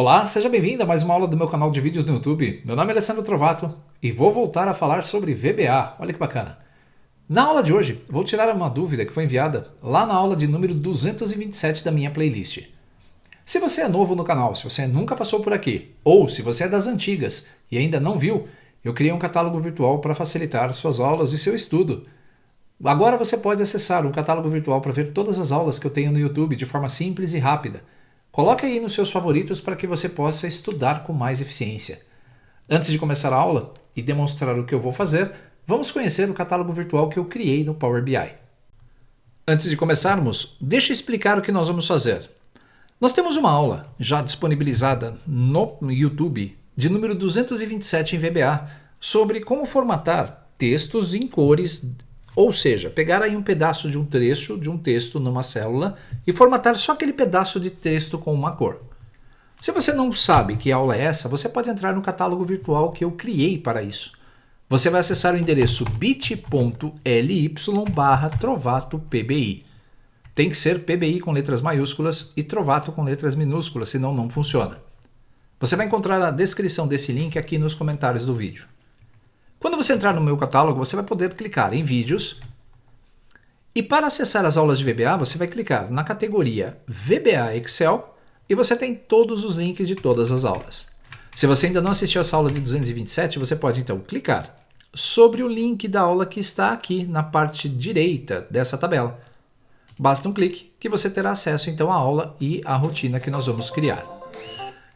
Olá, seja bem-vindo a mais uma aula do meu canal de vídeos no YouTube. Meu nome é Alessandro Trovato e vou voltar a falar sobre VBA. Olha que bacana. Na aula de hoje, vou tirar uma dúvida que foi enviada lá na aula de número 227 da minha playlist. Se você é novo no canal, se você nunca passou por aqui, ou se você é das antigas e ainda não viu, eu criei um catálogo virtual para facilitar suas aulas e seu estudo. Agora você pode acessar o catálogo virtual para ver todas as aulas que eu tenho no YouTube de forma simples e rápida. Coloque aí nos seus favoritos para que você possa estudar com mais eficiência. Antes de começar a aula e demonstrar o que eu vou fazer, vamos conhecer o catálogo virtual que eu criei no Power BI. Antes de começarmos, deixa eu explicar o que nós vamos fazer. Nós temos uma aula já disponibilizada no YouTube de número 227 em VBA sobre como formatar textos em cores, ou seja, pegar aí um pedaço de um trecho de um texto numa célula e formatar só aquele pedaço de texto com uma cor. Se você não sabe que aula é essa, você pode entrar no catálogo virtual que eu criei para isso. Você vai acessar o endereço bit.ly/trovatopbi. Tem que ser PBI com letras maiúsculas e Trovato com letras minúsculas, senão não funciona. Você vai encontrar a descrição desse link aqui nos comentários do vídeo. Quando você entrar no meu catálogo, você vai poder clicar em vídeos e para acessar as aulas de VBA, você vai clicar na categoria VBA Excel e você tem todos os links de todas as aulas. Se você ainda não assistiu essa aula de 227, você pode então clicar sobre o link da aula que está aqui na parte direita dessa tabela. Basta um clique que você terá acesso então à aula e à rotina que nós vamos criar.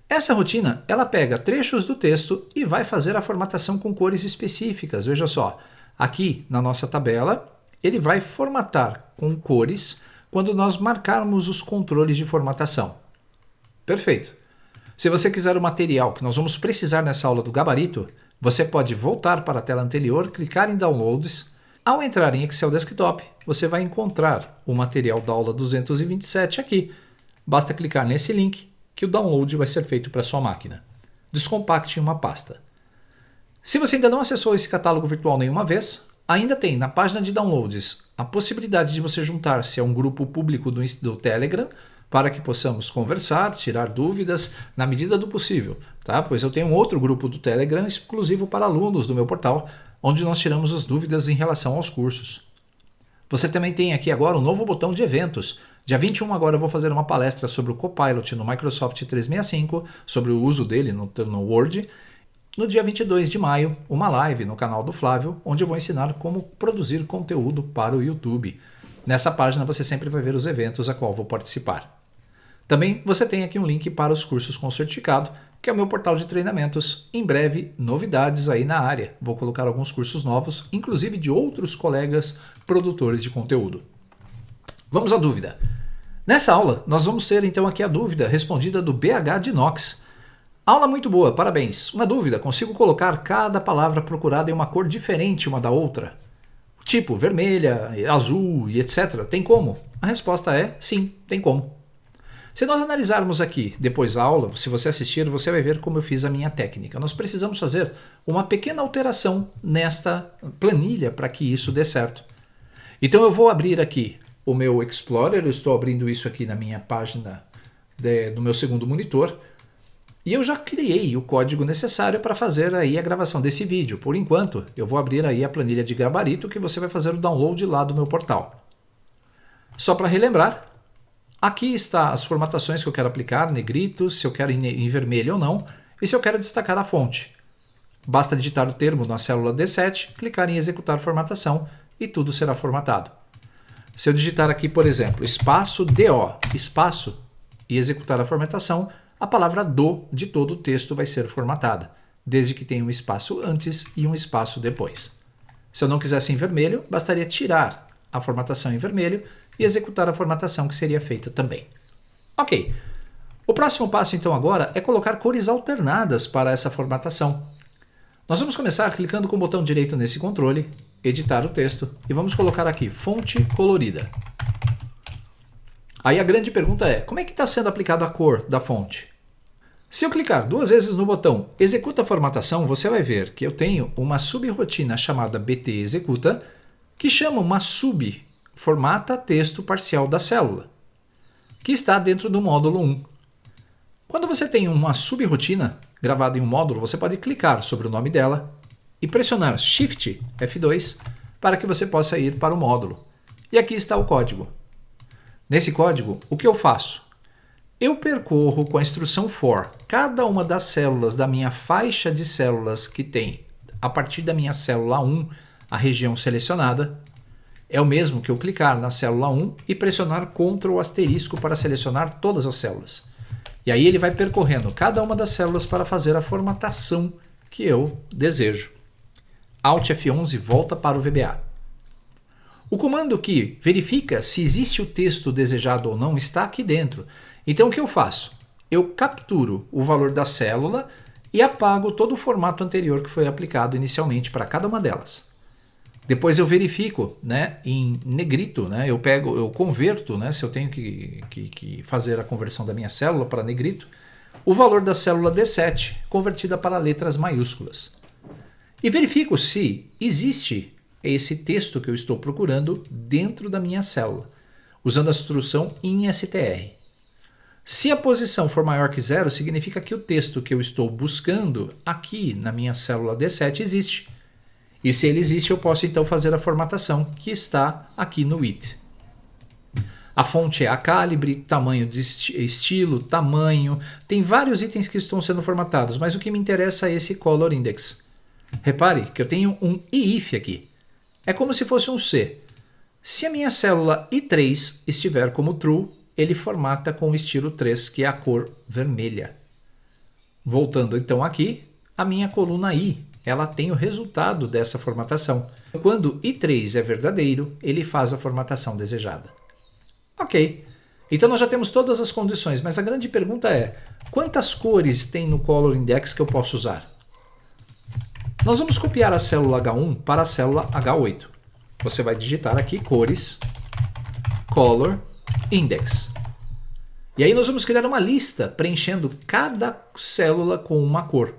Essa rotina, ela pega trechos do texto e vai fazer a formatação com cores específicas. Veja só, aqui na nossa tabela, ele vai formatar com cores quando nós marcarmos os controles de formatação. Perfeito. Se você quiser o material que nós vamos precisar nessa aula do gabarito, você pode voltar para a tela anterior, clicar em Downloads. Ao entrar em Excel Desktop, você vai encontrar o material da aula 227 aqui. Basta clicar nesse link que o download vai ser feito para sua máquina. Descompacte em uma pasta. Se você ainda não acessou esse catálogo virtual nenhuma vez, ainda tem na página de downloads a possibilidade de você juntar-se a um grupo público do Telegram para que possamos conversar, tirar dúvidas na medida do possível, tá? Pois eu tenho um outro grupo do Telegram exclusivo para alunos do meu portal, onde nós tiramos as dúvidas em relação aos cursos. Você também tem aqui agora um novo botão de eventos. Dia 21 agora eu vou fazer uma palestra sobre o Copilot no Microsoft 365, sobre o uso dele no Word. No dia 22 de maio, uma live no canal do Flávio, onde eu vou ensinar como produzir conteúdo para o YouTube. Nessa página você sempre vai ver os eventos a qual vou participar. Também você tem aqui um link para os cursos com certificado, que é o meu portal de treinamentos. Em breve, novidades aí na área. Vou colocar alguns cursos novos, inclusive de outros colegas produtores de conteúdo. Vamos à dúvida. Nessa aula, nós vamos ter então aqui a dúvida respondida do BH de Inox. Aula muito boa, parabéns. Uma dúvida, consigo colocar cada palavra procurada em uma cor diferente uma da outra? Tipo vermelha, azul e etc. Tem como? A resposta é sim, tem como. Se nós analisarmos aqui depois a aula, se você assistir, você vai ver como eu fiz a minha técnica. Nós precisamos fazer uma pequena alteração nesta planilha para que isso dê certo. Então eu vou abrir aqui o meu Explorer, eu estou abrindo isso aqui na minha página do meu segundo monitor, e eu já criei o código necessário para fazer aí a gravação desse vídeo. Por enquanto, eu vou abrir aí a planilha de gabarito que você vai fazer o download lá do meu portal. Só para relembrar, aqui está as formatações que eu quero aplicar, negrito, se eu quero em vermelho ou não, e se eu quero destacar a fonte. Basta digitar o termo na célula D7, clicar em executar formatação e tudo será formatado. Se eu digitar aqui, por exemplo, espaço DO, espaço, e executar a formatação, a palavra do de todo o texto vai ser formatada, desde que tenha um espaço antes e um espaço depois. Se eu não quisesse em vermelho, bastaria tirar a formatação em vermelho e executar a formatação que seria feita também. Ok. O próximo passo então agora é colocar cores alternadas para essa formatação. Nós vamos começar clicando com o botão direito nesse controle, editar o texto, e vamos colocar aqui fonte colorida. Aí a grande pergunta é, como é que está sendo aplicado a cor da fonte? Se eu clicar duas vezes no botão executa formatação, você vai ver que eu tenho uma subrotina chamada BT executa, que chama uma sub formata texto parcial da célula, que está dentro do módulo 1. Quando você tem uma subrotina gravada em um módulo, você pode clicar sobre o nome dela e pressionar Shift F2 para que você possa ir para o módulo. E aqui está o código. Nesse código, o que eu faço? Eu percorro com a instrução for cada uma das células da minha faixa de células que tem a partir da minha célula 1 a região selecionada. É o mesmo que eu clicar na célula 1 e pressionar Ctrl asterisco para selecionar todas as células. E aí ele vai percorrendo cada uma das células para fazer a formatação que eu desejo. Alt F11 volta para o VBA. O comando que verifica se existe o texto desejado ou não está aqui dentro. Então o que eu faço? Eu capturo o valor da célula e apago todo o formato anterior que foi aplicado inicialmente para cada uma delas. Depois eu verifico, né, em negrito, né, eu converto, né, se eu tenho que fazer a conversão da minha célula para negrito, o valor da célula D7 convertida para letras maiúsculas. E verifico se existe esse texto que eu estou procurando dentro da minha célula, usando a instrução INSTR. Se a posição for maior que 0, significa que o texto que eu estou buscando aqui na minha célula D7 existe. E se ele existe, eu posso então fazer a formatação que está aqui no it. A fonte é a calibre, tamanho de estilo, tamanho, tem vários itens que estão sendo formatados, mas o que me interessa é esse color index. Repare que eu tenho um IIF aqui. É como se fosse um C. Se a minha célula I3 estiver como true, ele formata com o estilo 3, que é a cor vermelha. Voltando então aqui, a minha coluna I, ela tem o resultado dessa formatação. Quando I3 é verdadeiro, ele faz a formatação desejada. Ok, então nós já temos todas as condições, mas a grande pergunta é, quantas cores tem no Color Index que eu posso usar? Nós vamos copiar a célula H1 para a célula H8. Você vai digitar aqui cores, Color Index. E aí nós vamos criar uma lista preenchendo cada célula com uma cor.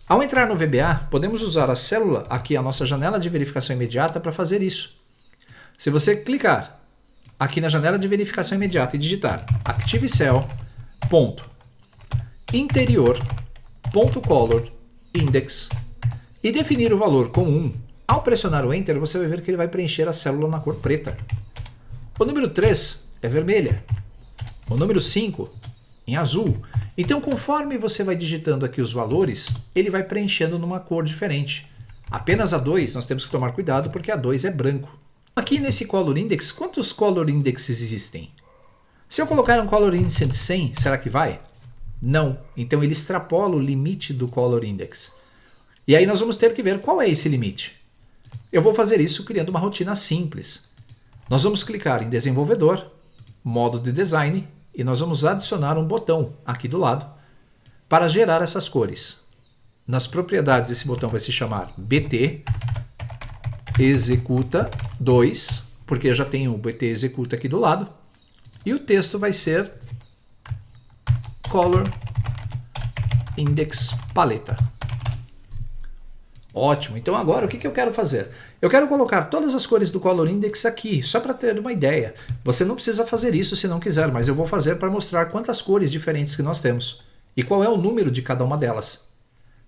Ao entrar no VBA, podemos usar a célula, aqui a nossa janela de verificação imediata, para fazer isso. Se você clicar aqui na janela de verificação imediata e digitar ActiveCell.interior.color index e definir o valor como 1, ao pressionar o Enter, você vai ver que ele vai preencher a célula na cor preta. O número 3 é vermelha. O número 5 em azul. Então, conforme você vai digitando aqui os valores, ele vai preenchendo numa cor diferente. Apenas a 2, nós temos que tomar cuidado porque a 2 é branco. Aqui nesse Color Index, quantos Color Indexes existem? Se eu colocar um Color Index de 100, será que vai? Não. Então ele extrapola o limite do Color Index. E aí nós vamos ter que ver qual é esse limite. Eu vou fazer isso criando uma rotina simples. Nós vamos clicar em Desenvolvedor, Modo de Design, e nós vamos adicionar um botão aqui do lado para gerar essas cores. Nas propriedades, esse botão vai se chamar BT Executa 2, porque eu já tenho o BT Executa aqui do lado, e o texto vai ser Color Index Paleta. Ótimo, então agora o que eu quero fazer? Eu quero colocar todas as cores do Color Index aqui, só para ter uma ideia. Você não precisa fazer isso se não quiser, mas eu vou fazer para mostrar quantas cores diferentes que nós temos e qual é o número de cada uma delas.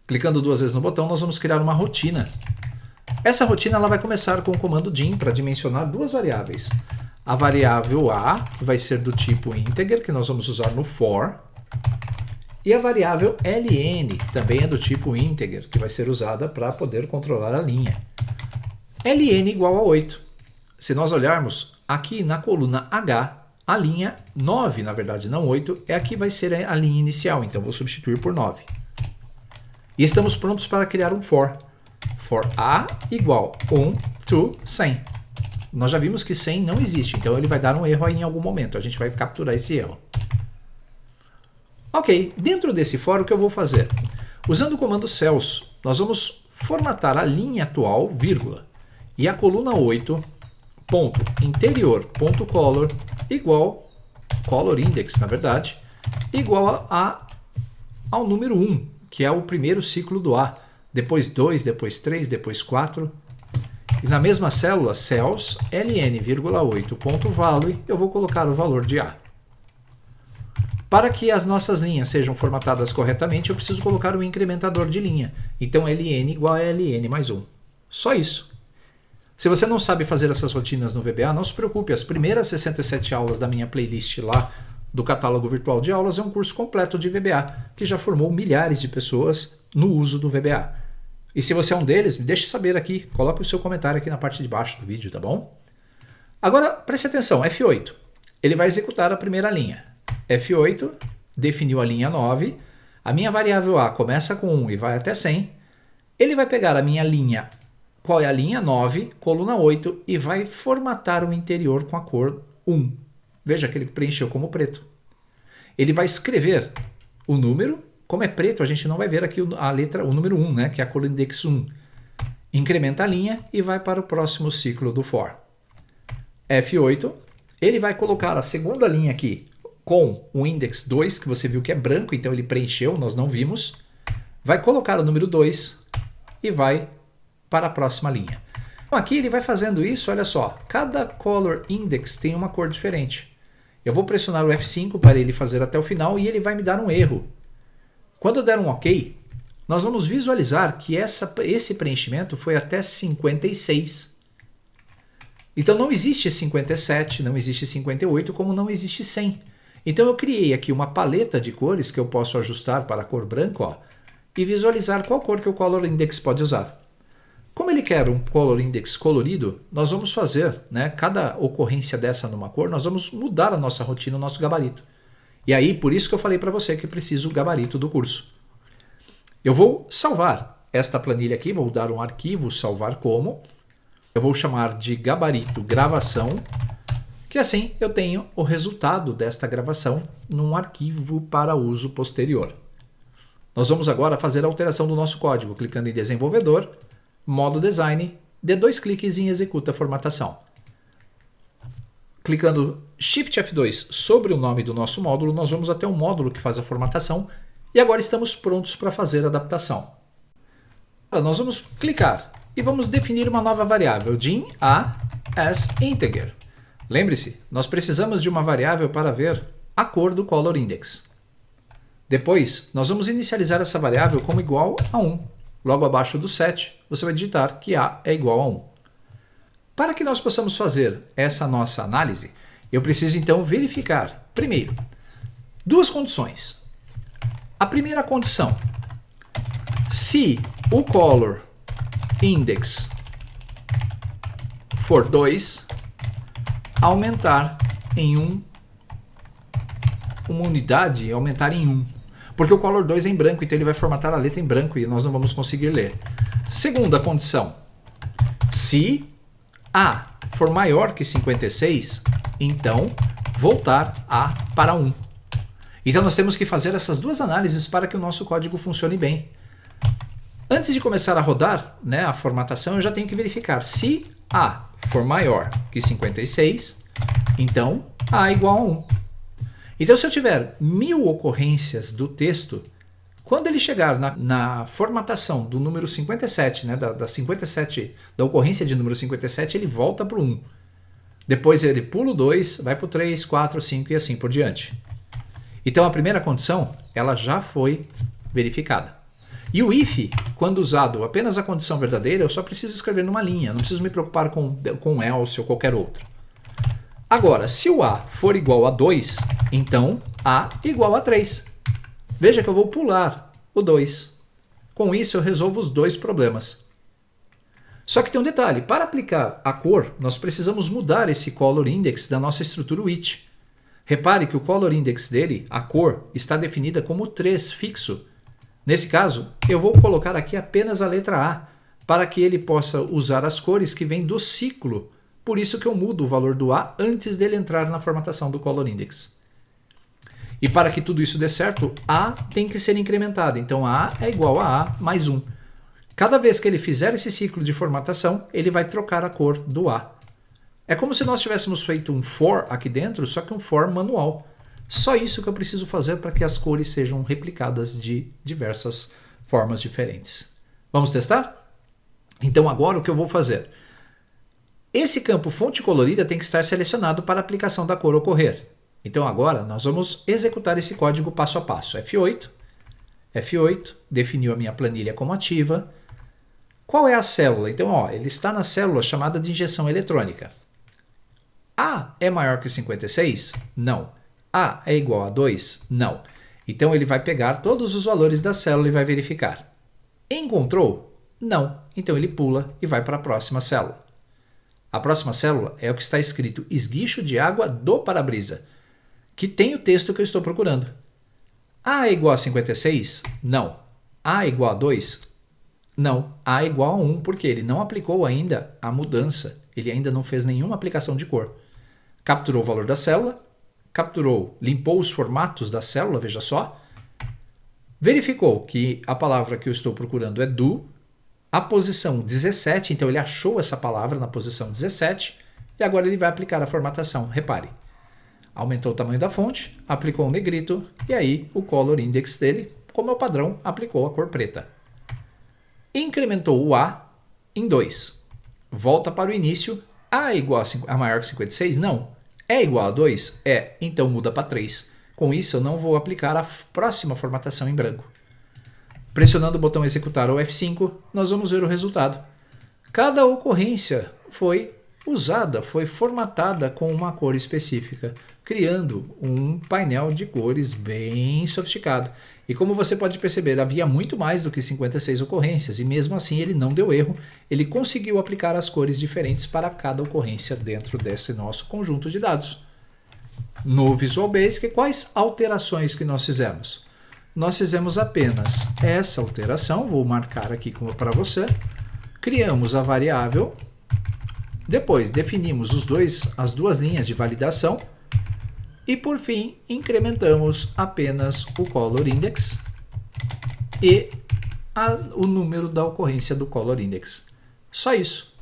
Clicando 2 vezes no botão, nós vamos criar uma rotina. Essa rotina ela vai começar com o comando dim para dimensionar duas variáveis. A variável A, que vai ser do tipo integer, que nós vamos usar no for, e a variável ln, que também é do tipo integer, que vai ser usada para poder controlar a linha. ln igual a 8. Se nós olharmos aqui na coluna H, a linha 9, na verdade não 8, é aqui vai ser a linha inicial, então vou substituir por 9. E estamos prontos para criar um for. For A igual 1 to 100. Nós já vimos que 100 não existe, então ele vai dar um erro aí em algum momento. A gente vai capturar esse erro. Ok, dentro desse for o que eu vou fazer? Usando o comando cells, nós vamos formatar a linha atual, vírgula, e a coluna 8, ponto, interior.color, igual, color index, na verdade, igual ao número 1, que é o primeiro ciclo do A. Depois 2, depois 3, depois 4. E na mesma célula, cells, ln,8.value, eu vou colocar o valor de A. Para que as nossas linhas sejam formatadas corretamente, eu preciso colocar um incrementador de linha. Então, ln igual a ln mais 1. Só isso. Se você não sabe fazer essas rotinas no VBA, não se preocupe. As primeiras 67 aulas da minha playlist lá do catálogo virtual de aulas é um curso completo de VBA, que já formou milhares de pessoas no uso do VBA. E se você é um deles, me deixe saber aqui. Coloque o seu comentário aqui na parte de baixo do vídeo, tá bom? Agora, preste atenção. F8. Ele vai executar a primeira linha. F8 definiu a linha 9. A minha variável A começa com 1 e vai até 100. Ele vai pegar a minha linha, qual é a linha? 9, coluna 8, e vai formatar o interior com a cor 1. Veja que ele preencheu como preto. Ele vai escrever o número. Como é preto, a gente não vai ver aqui a letra, o número 1, né, que é a cor index 1. Incrementa a linha e vai para o próximo ciclo do for. F8, ele vai colocar a segunda linha aqui com o index 2, que você viu que é branco, então ele preencheu, nós não vimos. Vai colocar o número 2 e vai para a próxima linha. Então, aqui ele vai fazendo isso, olha só, cada color index tem uma cor diferente. Eu vou pressionar o F5 para ele fazer até o final e ele vai me dar um erro. Quando eu der um OK, nós vamos visualizar que esse preenchimento foi até 56. Então não existe 57, não existe 58, como não existe 100. Então eu criei aqui uma paleta de cores que eu posso ajustar para a cor branca, ó, e visualizar qual cor que o Color Index pode usar. Como ele quer um Color Index colorido, nós vamos fazer, né, cada ocorrência dessa numa cor, nós vamos mudar a nossa rotina, o nosso gabarito. E aí, por isso que eu falei para você que preciso o gabarito do curso. Eu vou salvar esta planilha aqui, vou dar um arquivo, salvar como. Eu vou chamar de gabarito gravação, que assim eu tenho o resultado desta gravação num arquivo para uso posterior. Nós vamos agora fazer a alteração do nosso código, clicando em desenvolvedor, modo design, dê 2 cliques em executa formatação. Clicando Shift F2 sobre o nome do nosso módulo, nós vamos até o módulo que faz a formatação e agora estamos prontos para fazer a adaptação. Agora nós vamos clicar e vamos definir uma nova variável, din a as integer. Lembre-se, nós precisamos de uma variável para ver a cor do color index. Depois, nós vamos inicializar essa variável como igual a 1. Logo abaixo do 7, você vai digitar que a é igual a 1. Para que nós possamos fazer essa nossa análise, eu preciso então verificar, primeiro, duas condições. A primeira condição, se o color index for 2, aumentar em uma unidade, aumentar em 1. Porque o color 2 é em branco, então ele vai formatar a letra em branco e nós não vamos conseguir ler. Segunda condição, se A for maior que 56, então voltar A para 1. Então nós temos que fazer essas duas análises para que o nosso código funcione bem. Antes de começar a rodar, né, a formatação, eu já tenho que verificar se A for maior que 56, então A é igual a 1. Então se eu tiver 1000 ocorrências do texto, quando ele chegar na formatação do número 57, né, da ocorrência de número 57, ele volta para o 1. Depois ele pula o 2, vai para o 3, 4, 5 e assim por diante. Então a primeira condição, ela já foi verificada. E o if, quando usado apenas a condição verdadeira, eu só preciso escrever numa linha, não preciso me preocupar com else ou qualquer outro. Agora, se o A for igual a 2, então A igual a 3. Veja que eu vou pular o 2. Com isso eu resolvo os dois problemas. Só que tem um detalhe, para aplicar a cor, nós precisamos mudar esse color index da nossa estrutura which. Repare que o color index dele, a cor, está definida como 3 fixo. Nesse caso, eu vou colocar aqui apenas a letra A, para que ele possa usar as cores que vêm do ciclo. Por isso que eu mudo o valor do A antes dele entrar na formatação do color index. E para que tudo isso dê certo, A tem que ser incrementado. Então A é igual a A mais 1. Cada vez que ele fizer esse ciclo de formatação, ele vai trocar a cor do A. É como se nós tivéssemos feito um for aqui dentro, só que um for manual. Só isso que eu preciso fazer para que as cores sejam replicadas de diversas formas diferentes. Vamos testar? Então agora o que eu vou fazer? Esse campo fonte colorida tem que estar selecionado para a aplicação da cor ocorrer. Então agora nós vamos executar esse código passo a passo. F8, definiu a minha planilha como ativa. Qual é a célula? Então, ó, ele está na célula chamada de injeção eletrônica. A é maior que 56? Não. A é igual a 2? Não. Então ele vai pegar todos os valores da célula e vai verificar. Encontrou? Não. Então ele pula e vai para a próxima célula. A próxima célula é o que está escrito esguicho de água do para-brisa, que tem o texto que eu estou procurando. A é igual a 56? Não. A é igual a 2? Não. A é igual a 1, porque ele não aplicou ainda a mudança. Ele ainda não fez nenhuma aplicação de cor. Capturou o valor da célula, limpou os formatos da célula, veja só. Verificou que a palavra que eu estou procurando é do, a posição 17, então ele achou essa palavra na posição 17, e agora ele vai aplicar a formatação. Repare. Aumentou o tamanho da fonte, aplicou um negrito, e aí o color index dele, como é o padrão, aplicou a cor preta. Incrementou o A em 2. Volta para o início. A é igual a maior que 56? Não. É igual a 2? É. Então muda para 3. Com isso eu não vou aplicar a próxima formatação em branco. Pressionando o botão executar ou F5, nós vamos ver o resultado. Cada ocorrência foi usada, foi formatada com uma cor específica, criando um painel de cores bem sofisticado. E como você pode perceber, havia muito mais do que 56 ocorrências, e mesmo assim ele não deu erro, ele conseguiu aplicar as cores diferentes para cada ocorrência dentro desse nosso conjunto de dados. No Visual Basic, quais alterações que nós fizemos? Nós fizemos apenas essa alteração, vou marcar aqui para você, criamos a variável, depois definimos as duas linhas de validação, e por fim, incrementamos apenas o color index e o número da ocorrência do color index. Só isso.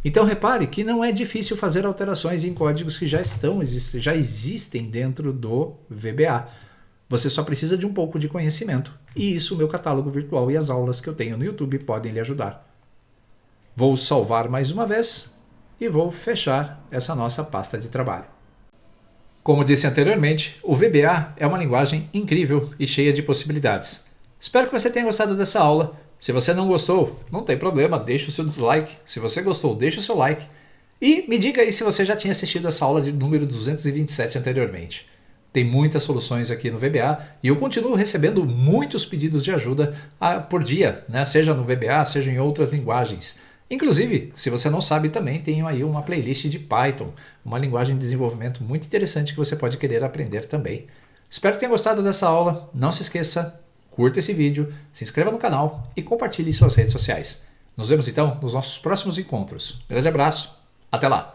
Então repare que não é difícil fazer alterações em códigos que já existem dentro do VBA. Você só precisa de um pouco de conhecimento. E isso o meu catálogo virtual e as aulas que eu tenho no YouTube podem lhe ajudar. Vou salvar mais uma vez e vou fechar essa nossa pasta de trabalho. Como disse anteriormente, o VBA é uma linguagem incrível e cheia de possibilidades. Espero que você tenha gostado dessa aula. Se você não gostou, não tem problema, deixa o seu dislike. Se você gostou, deixa o seu like. E me diga aí se você já tinha assistido essa aula de número 227 anteriormente. Tem muitas soluções aqui no VBA e eu continuo recebendo muitos pedidos de ajuda por dia, né? Seja no VBA, seja em outras linguagens. Inclusive, se você não sabe, também tenho aí uma playlist de Python, uma linguagem de desenvolvimento muito interessante que você pode querer aprender também. Espero que tenha gostado dessa aula. Não se esqueça, curta esse vídeo, se inscreva no canal e compartilhe em suas redes sociais. Nos vemos então nos nossos próximos encontros. Grande abraço, até lá!